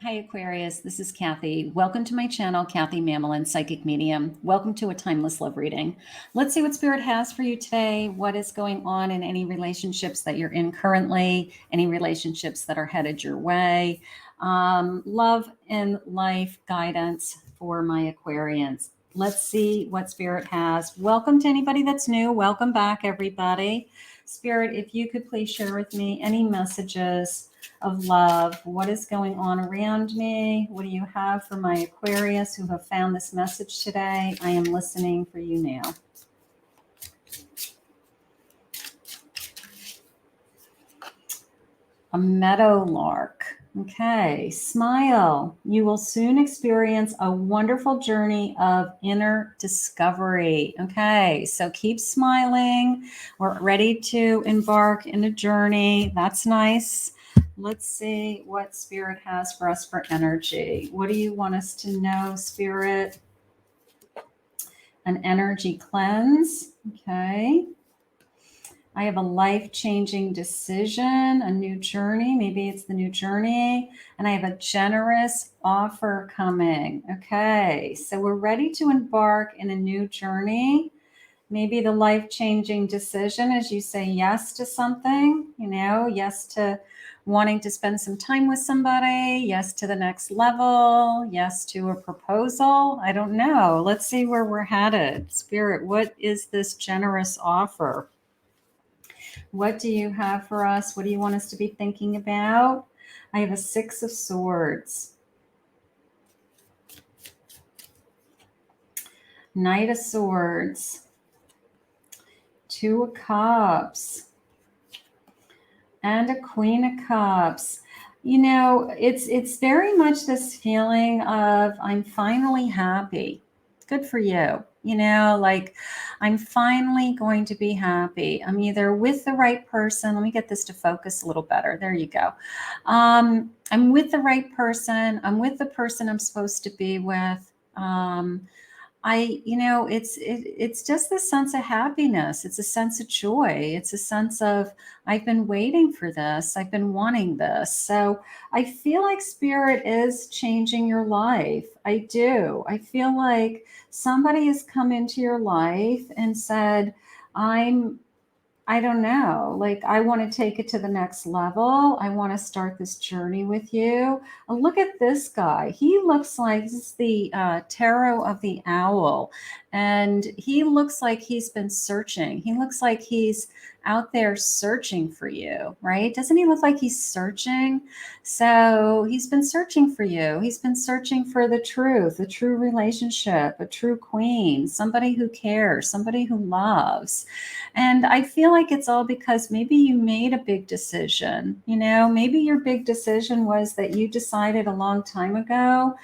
Hi Aquarius, this is Kathy. Welcome to my channel, Kathy Mamolen, Psychic Medium. Welcome to a timeless love reading. Let's see what Spirit has for you today. What is going on in any relationships that you're in currently, any relationships that are headed your way. Love and life guidance for my Aquarians. Let's see what Spirit has. Welcome to anybody that's new. Welcome back, everybody. Spirit, if you could please share with me any messages of love. What is going on around me? What do you have for my Aquarius who have found this message today? I am listening for you now. A meadowlark. Okay, smile. You will soon experience a wonderful journey of inner discovery. Okay, so keep smiling. We're ready to embark in a journey. That's nice. Let's see what Spirit has for us for energy. What do you want us to know, Spirit? An energy cleanse. Okay. I have a life-changing decision, a new journey. Maybe it's the new journey. And I have a generous offer coming. Okay. So we're ready to embark in a new journey. Maybe the life-changing decision is you say yes to something, yes to wanting to spend some time with somebody, yes to the next level, yes to a proposal. I don't know. Let's see where we're headed. Spirit, what is this generous offer? What do you have for us? What do you want us to be thinking about? I have a 6 of Swords. Knight of Swords. 2 of Cups. And a Queen of Cups. It's very much this feeling of I'm finally happy. Good for you. Like I'm finally going to be happy. I'm either with the right person. Let me get this to focus a little better. There you go. I'm with the right person. I'm with the person I'm supposed to be with. It's just this sense of happiness. It's a sense of joy. It's a sense of, I've been waiting for this. I've been wanting this. So I feel like Spirit is changing your life. I do. I feel like somebody has come into your life and said, I don't know, like I want to take it to the next level. I want to start this journey with you. Look at this guy. He looks like this is the tarot of the owl. And he looks like he's been searching. He looks like he's out there searching for you, right? Doesn't he look like he's searching? So he's been searching for you. He's been searching for the truth, a true relationship, a true queen, somebody who cares, somebody who loves. And I feel like it's all because maybe you made a big decision. Maybe your big decision was that you decided a long time ago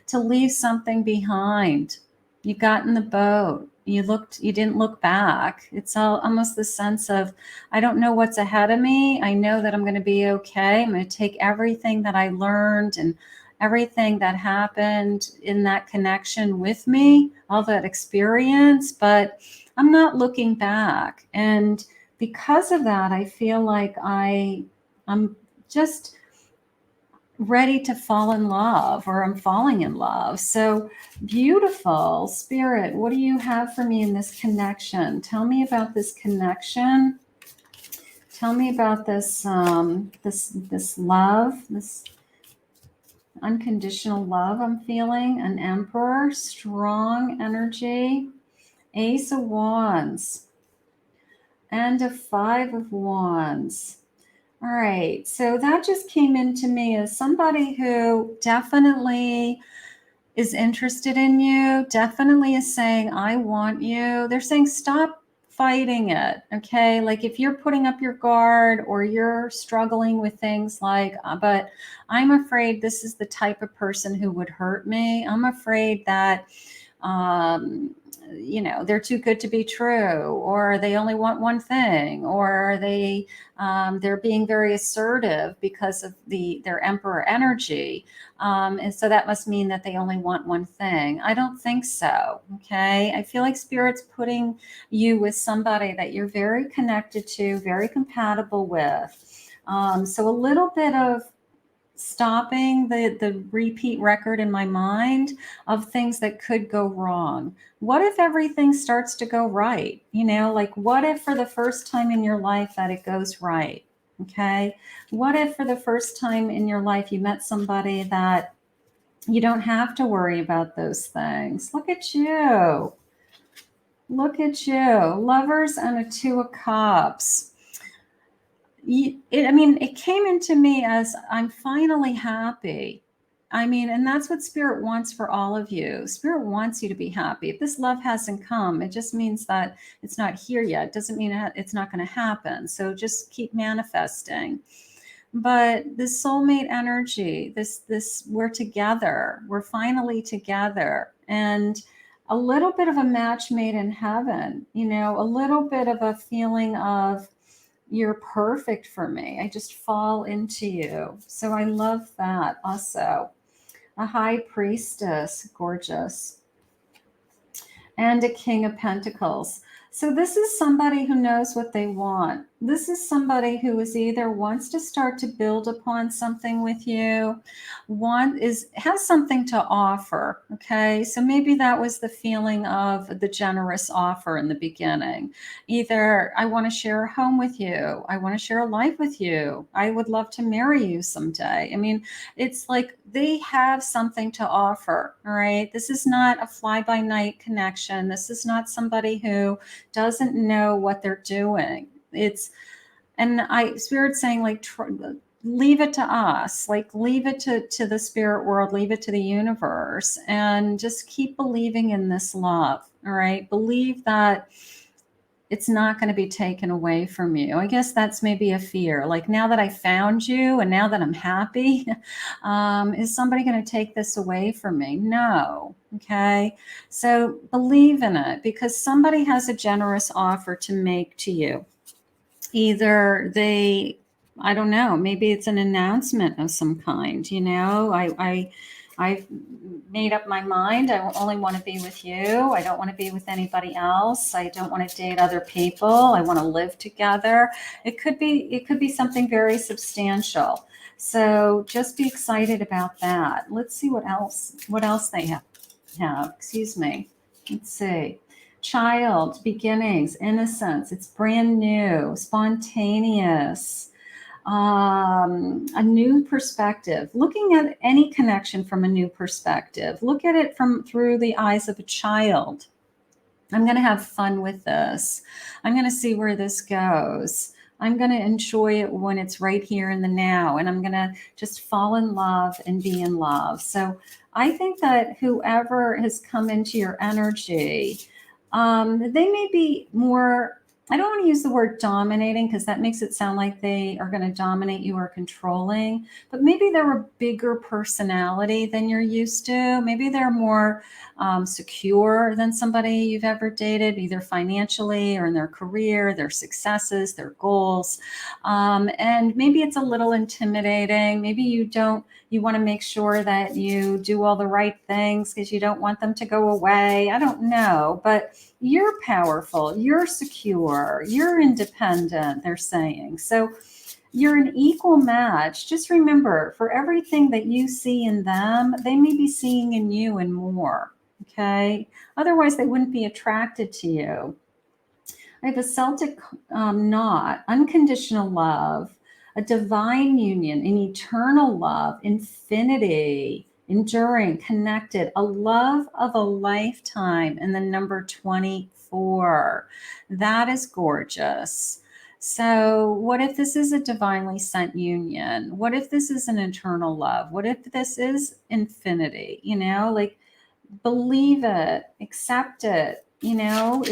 to leave something behind. You got in the boat. You didn't look back. It's almost the sense of, I don't know what's ahead of me. I know that I'm going to be okay. I'm going to take everything that I learned and everything that happened in that connection with me, all that experience, but I'm not looking back. And because of that, I feel like I'm just ready to fall in love, or I'm falling in love. So beautiful. Spirit, what do you have for me in this connection? Tell me about this connection. Tell me about this this love, this unconditional love I'm feeling. An Emperor, strong energy. Ace of Wands and a 5 of Wands. All right, so that just came into me as somebody who definitely is interested in you, definitely is saying, I want you. They're saying, stop fighting it, okay? Like if you're putting up your guard or you're struggling with things like, but I'm afraid this is the type of person who would hurt me. I'm afraid that, they're too good to be true, or they only want one thing, or they're being very assertive because of their Emperor energy. And so that must mean that they only want one thing. I don't think so. Okay. I feel like Spirit's putting you with somebody that you're very connected to, very compatible with. So a little bit of stopping the repeat record in my mind of things that could go wrong. What if everything starts to go right? You know, like what if for the first time in your life that it goes right? Okay. What if for the first time in your life you met somebody that you don't have to worry about those things? Look at you. Look at you. Lovers and a Two of Cups. It came into me as I'm finally happy. I mean, and that's what Spirit wants for all of you. Spirit wants you to be happy. If this love hasn't come, it just means that it's not here yet. It doesn't mean it's not going to happen. So just keep manifesting. But this soulmate energy, this we're together. We're finally together. And a little bit of a match made in heaven, you know, a little bit of a feeling of you're perfect for me. I just fall into you. So I love that also. A high priestess, gorgeous. And a king of pentacles. So this is somebody who knows what they want. This is somebody who is either wants to start to build upon something with you, has something to offer. Okay. So maybe that was the feeling of the generous offer in the beginning. Either I want to share a home with you, I want to share a life with you, I would love to marry you someday. I mean, it's like they have something to offer. All right. This is not a fly by night connection. This is not somebody who doesn't know what they're doing. Spirit's saying, like, leave it to us, like leave it to the spirit world, leave it to the universe, and just keep believing in this love. All right. Believe that it's not going to be taken away from you. I guess that's maybe a fear. Like, now that I found you and now that I'm happy, is somebody going to take this away from me? No. Okay. So believe in it, because somebody has a generous offer to make to you. Either I don't know, maybe it's an announcement of some kind. You know, I've made up my mind. I only want to be with you. I don't want to be with anybody else. I don't want to date other people. I want to live together. It could be something very substantial. So just be excited about that. Let's see what else they have. Excuse me. Let's see. Child, beginnings, innocence. It's brand new, spontaneous. A new perspective, looking at any connection from a new perspective. Look at it through the eyes of a child. I'm going to have fun with this. I'm going to see where this goes. I'm going to enjoy it when it's right here in the now, and I'm going to just fall in love and be in love. So I think that whoever has come into your energy, they may be more, I don't want to use the word dominating, because that makes it sound like they are going to dominate you or controlling, but maybe they're a bigger personality than you're used to. Maybe they're more secure than somebody you've ever dated, either financially or in their career, their successes, their goals. And maybe it's a little intimidating. Maybe you want to make sure that you do all the right things because you don't want them to go away. I don't know, but you're powerful, you're secure, you're independent, they're saying. So you're an equal match. Just remember, for everything that you see in them, they may be seeing in you and more. Okay. Otherwise, they wouldn't be attracted to you. I have a Celtic knot, unconditional love, a divine union, an eternal love, infinity, enduring, connected, a love of a lifetime, and the number 24. That is gorgeous. So what if this is a divinely sent union? What if this is an eternal love? What if this is infinity? You know, like, believe it, accept it. You know,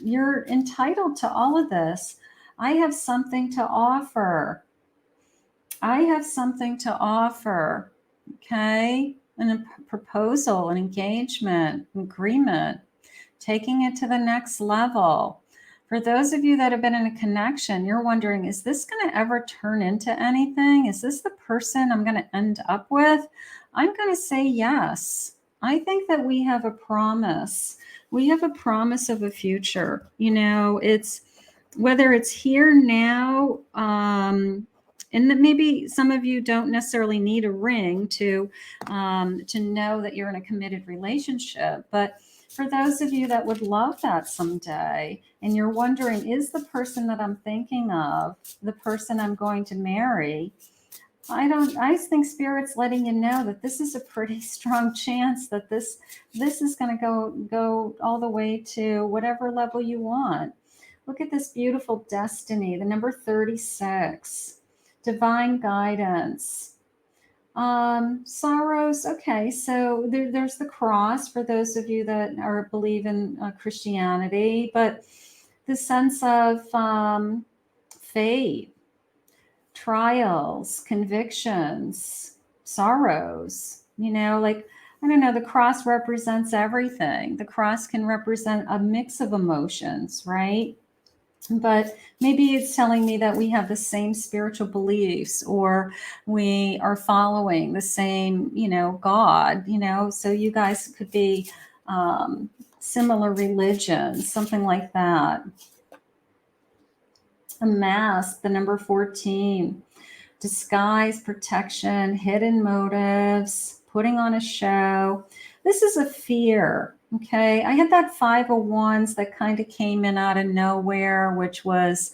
you're entitled to all of this. I have something to offer. I have something to offer. Okay. A proposal, an engagement, an agreement, taking it to the next level. For those of you that have been in a connection, you're wondering, is this going to ever turn into anything? Is this the person I'm going to end up with? I'm going to say yes. I think that we have a promise. We have a promise of a future. You know, it's whether it's here now, And that maybe some of you don't necessarily need a ring to know that you're in a committed relationship. But for those of you that would love that someday, and you're wondering, is the person that I'm thinking of the person I'm going to marry? I think Spirit's letting you know that this is a pretty strong chance that this is going to go all the way to whatever level you want. Look at this beautiful destiny, the number 36, divine guidance. Sorrows. Okay, so there's the cross for those of you that believe in Christianity, but the sense of fate, trials, convictions, sorrows, like, I don't know, the cross represents everything. The cross can represent a mix of emotions, right? But maybe it's telling me that we have the same spiritual beliefs, or we are following the same, God, so you guys could be similar religions, something like that. A mask, the number 14, disguise, protection, hidden motives, putting on a show. This is a fear. Okay. I had that 5 of Wands that kind of came in out of nowhere, which was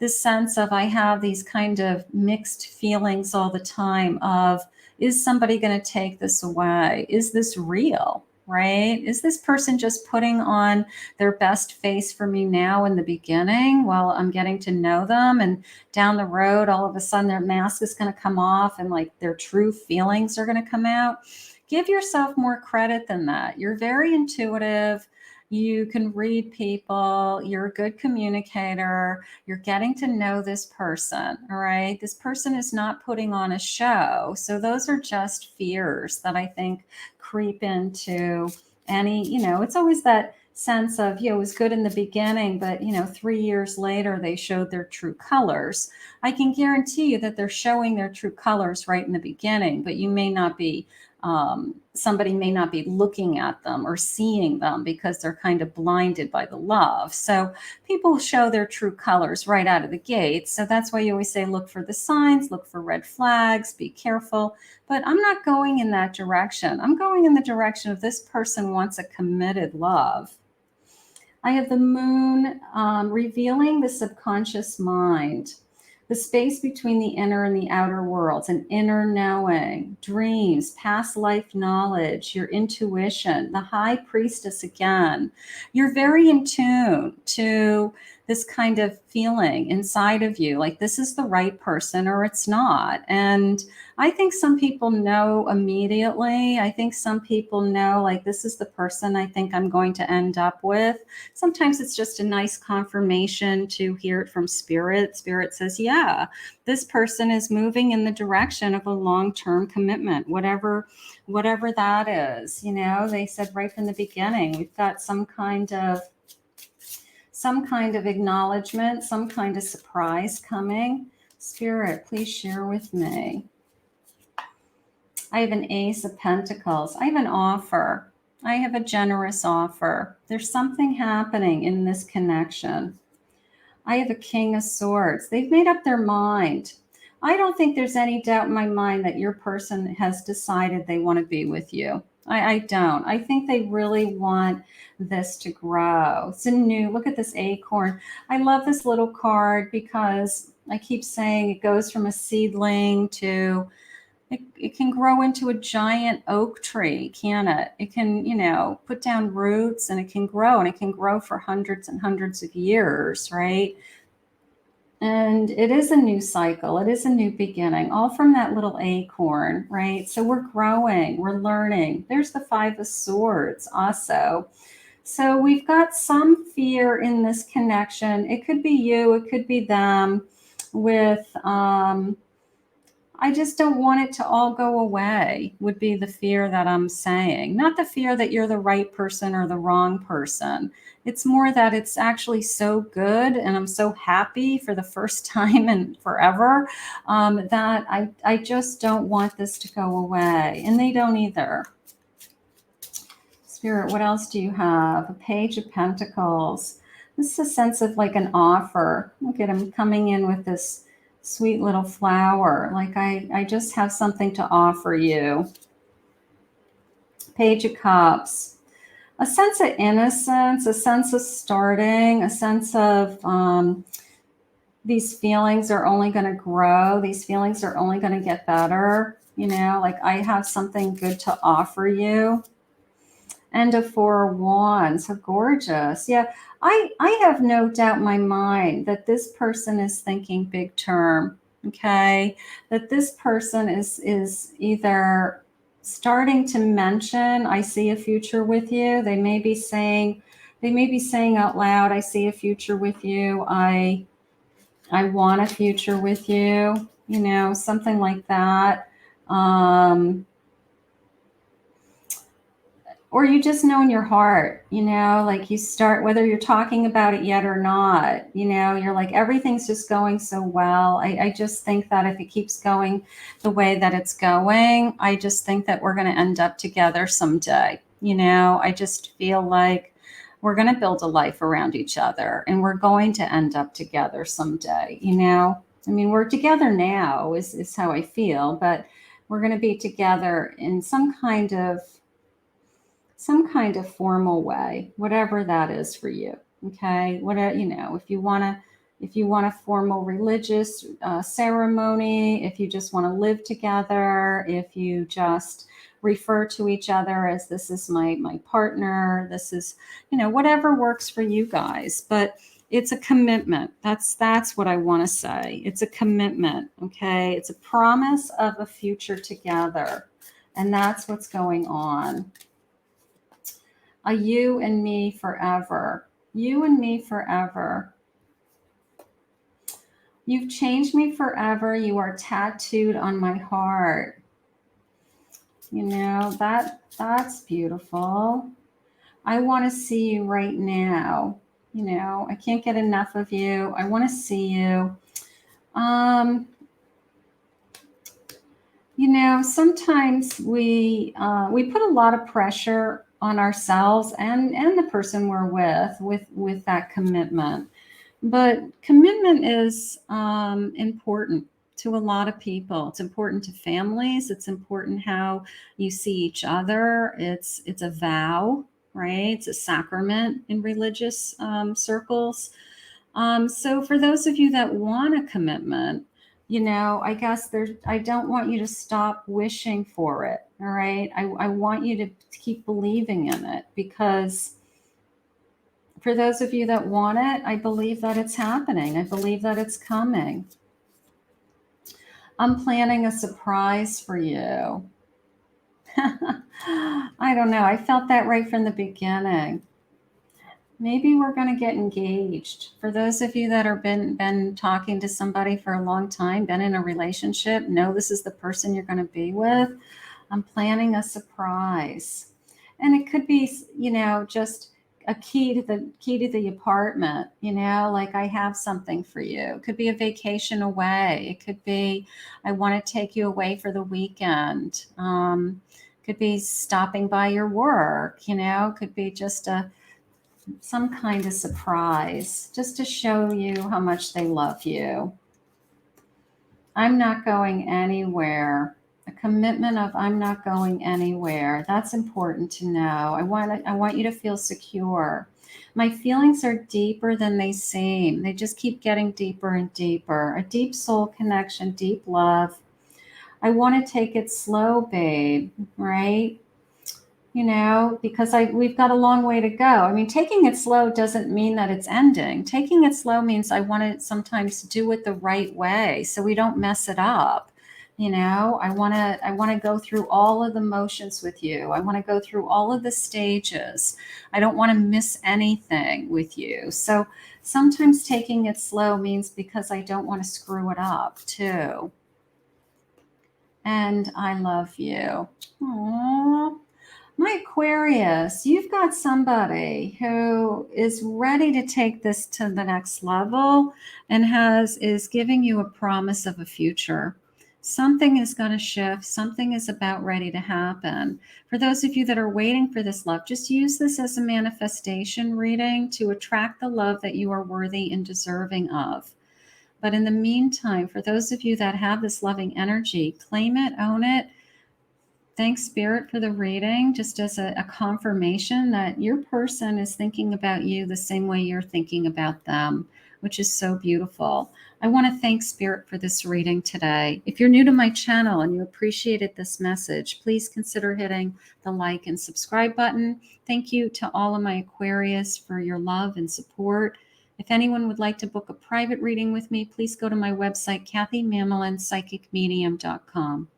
this sense of, I have these kind of mixed feelings all the time of, is somebody going to take this away? Is this real? Right? Is this person just putting on their best face for me now in the beginning while I'm getting to know them, and down the road, all of a sudden their mask is going to come off and like their true feelings are going to come out? Give yourself more credit than that. You're very intuitive. You can read people. You're a good communicator. You're getting to know this person. All right. This person is not putting on a show. So those are just fears that I think creep into any, it's always that sense of, it was good in the beginning, but 3 years later they showed their true colors. I can guarantee you that they're showing their true colors right in the beginning, but you may not be, somebody may not be looking at them or seeing them because they're kind of blinded by the love. So people show their true colors right out of the gate. So that's why you always say, look for the signs, look for red flags, be careful. But I'm not going in that direction. I'm going in the direction of, this person wants a committed love. I have the moon revealing the subconscious mind, the space between the inner and the outer worlds, an inner knowing, dreams, past life knowledge, your intuition, the high priestess again. You're very in tune to this kind of feeling inside of you, like this is the right person or it's not. And I think some people know immediately. I think some people know, like, this is the person I think I'm going to end up with. Sometimes it's just a nice confirmation to hear it from Spirit. Spirit says, yeah, this person is moving in the direction of a long-term commitment, whatever that is. They said right from the beginning, we've got some kind of acknowledgement, some kind of surprise coming. Spirit, please share with me. I have an Ace of Pentacles. I have an offer. I have a generous offer. There's something happening in this connection. I have a King of Swords. They've made up their mind. I don't think there's any doubt in my mind that your person has decided they want to be with you. I don't. I think they really want this to grow. It's a new, look at this acorn. I love this little card because I keep saying it goes from a seedling to, it can grow into a giant oak tree, can it? It can, put down roots, and it can grow for hundreds and hundreds of years, right? And it is a new cycle. It is a new beginning, all from that little acorn, right? So we're growing, we're learning. There's the 5 of Swords also. So we've got some fear in this connection. It could be you, it could be them, with, I just don't want it to all go away, would be the fear that I'm saying. Not the fear that you're the right person or the wrong person. It's more that it's actually so good, and I'm so happy for the first time in forever, that I just don't want this to go away. And they don't either. Spirit, what else do you have? A Page of Pentacles. This is a sense of like an offer. Look at him coming in with this Sweet little flower. Like I just have something to offer you. Page of Cups. A sense of innocence, a sense of starting, a sense of these feelings are only going to grow. These feelings are only going to get better. You know, like I have something good to offer you. And a Four of Wands. So gorgeous. Yeah, I have no doubt in my mind that this person is thinking big term. Okay, that this person is either starting to mention, I see a future with you. They may be saying out loud, I see a future with you. I want a future with you, you know, something like that. Or you just know in your heart, you know, like you start, whether you're talking about it yet or not, you know, you're like, everything's just going so well. I just think that if it keeps going the way that it's going, I just think that we're going to end up together someday. You know, I just feel like we're going to build a life around each other and we're going to end up together someday. You know, I mean, we're together now is how I feel, but we're going to be together in some kind of formal way, whatever that is for you. Okay, whatever, you know, if you want a formal religious ceremony, if you just want to live together, if you just refer to each other as this is my partner, this is, you know, whatever works for you guys. But it's a commitment. That's what I want to say. It's a commitment. Okay, it's a promise of a future together, and that's what's going on. A you and me forever. You and me forever. You've changed me forever. You are tattooed on my heart. You know, that's beautiful. I want to see you right now. You know, I can't get enough of you. I want to see you. You know, sometimes we put a lot of pressure on ourselves and the person we're with that commitment. But commitment is important to a lot of people. It's important to families. It's important how you see each other. It's a vow, right? It's a sacrament in religious circles. So for those of you that want a commitment, you know, I guess I don't want you to stop wishing for it. All right. I want you to keep believing in it, because for those of you that want it, I believe that it's happening. I believe that it's coming. I'm planning a surprise for you. I don't know. I felt that right from the beginning. Maybe we're going to get engaged. For those of you that have been talking to somebody for a long time, been in a relationship, know this is the person you're going to be with. I'm planning a surprise. And it could be, you know, just a key to the apartment, you know, like I have something for you. It could be a vacation away. It could be, I want to take you away for the weekend. Could be stopping by your work, you know, could be just some kind of surprise, just to show you how much they love you. I'm not going anywhere. A commitment of I'm not going anywhere. That's important to know. I want you to feel secure. My feelings are deeper than they seem. They just keep getting deeper and deeper. A deep soul connection, deep love. I want to take it slow, babe, right? You know, because we've got a long way to go. I mean, taking it slow doesn't mean that it's ending. Taking it slow means I want to sometimes do it the right way so we don't mess it up. You know, I want to go through all of the motions with you. I want to go through all of the stages. I don't want to miss anything with you. So sometimes taking it slow means because I don't want to screw it up too. And I love you. Aww. My Aquarius, you've got somebody who is ready to take this to the next level and is giving you a promise of a future. Something is going to shift. Something is about ready to happen. For those of you that are waiting for this love, just use this as a manifestation reading to attract the love that you are worthy and deserving of. But in the meantime, for those of you that have this loving energy, claim it, own it. Thanks, Spirit, for the reading, just as a confirmation that your person is thinking about you the same way you're thinking about them, which is so beautiful. I want to thank Spirit for this reading today. If you're new to my channel and you appreciated this message, please consider hitting the like and subscribe button. Thank you to all of my Aquarius for your love and support. If anyone would like to book a private reading with me, please go to my website, KathyMamolenPsychicMedium.com.